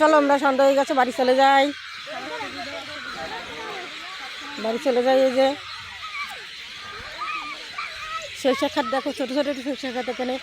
চলো আমরা সন্ধ্যা হয়ে গেছে, বাড়ি চলে যাই। বাড়ি চলে যাই। এই যে সরিষা খাত দেখো, ছোটো ছোটো সরিষা খাত এখানে।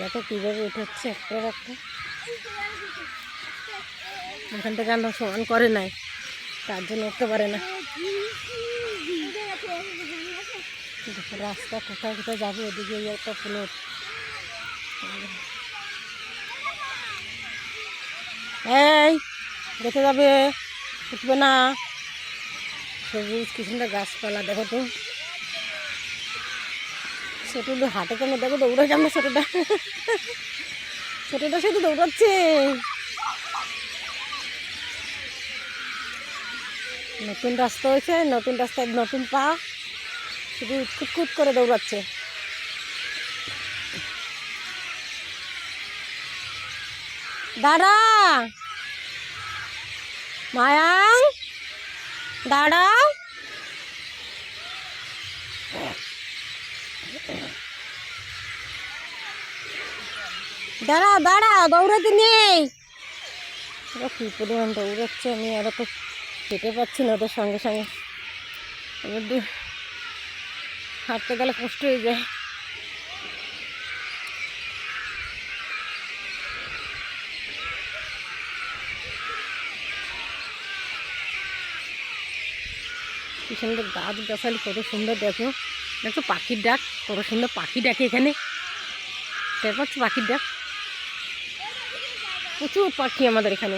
দেখো কীভাবে উঠাচ্ছে একটা একটা। এখান থেকে আমরা সমান করে নাই, তার জন্য উঠতে পারে না। দেখো রাস্তা কোথায় কোথায় যাবে, ওদিকে একটা প্লট। এই দেখে যাবে, উঠবে না। সবুজ কি সুন্দর গাছপালা দেখো তো। ছোটটা হাঁটে কেমন দেখো, দৌড়ে কেমন ছোটটা। ছোটটা শুধু দৌড়াচ্ছে। নতুন রাস্তা হয়েছে, নতুন রাস্তায় নতুন পা, শুধু খুঁতখুত করে দৌড়াচ্ছে। দাঁড়া মায়াং, দাঁড়া। দাঁড়া দাঁড়া, দৌড়াতে নেই। কি পরিমাণ দৌড়াচ্ছে, আমি আর তো খেতে পাচ্ছি না ওদের সঙ্গে সঙ্গে। হাঁটতে গেলে কষ্ট হয়ে যায়। কি সুন্দর গাছ গাছালি, কত সুন্দর দেখো। দেখো পাখির ডাক, কত সুন্দর পাখি ডাকে এখানে। টের পাচ্ছ পাখির ডাক? প্রচুর পাখি আমাদের এখানে।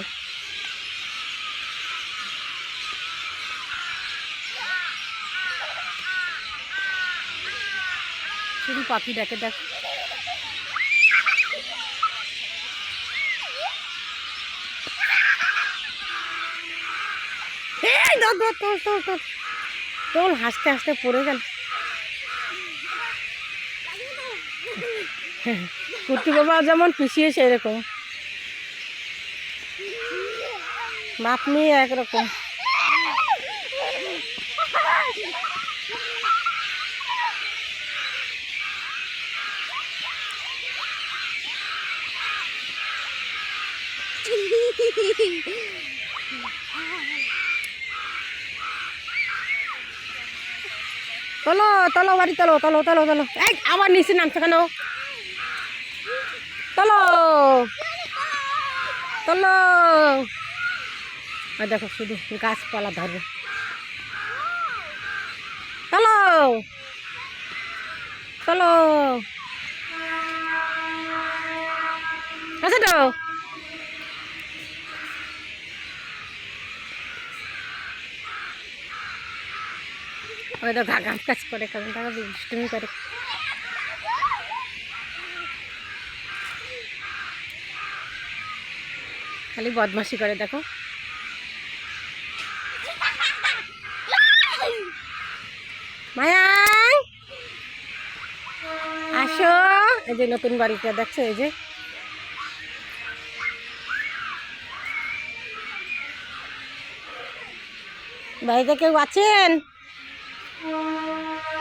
শুধু পাখি ডাকে ডাক। তোল, হাসতে হাসতে পড়ে গেল। কুর্তি বাবা যেমন পিছিয়ে সেরকম, মাপ নিয়ে একরকম। তোলো তোলো, বাড়ি তোলো তোলো তোলো তোলো। এই আবার নিচে নামছে কেন? তোলো তোলো। আর দেখো শুধু গাছপালা ধরবে। তোলো তোলো। আচ্ছা তো ওই তো গাছ কাজ করে, কারণ তারা দুষ্টুমি করে। খালি বদমাশি করে দেখো। মায়া আসো, এই যে নতুন বাড়িটা দেখছো, এই যে বাড়িতে কেউ আছেন?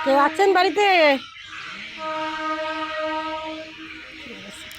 কেউ আছেন বাড়িতে?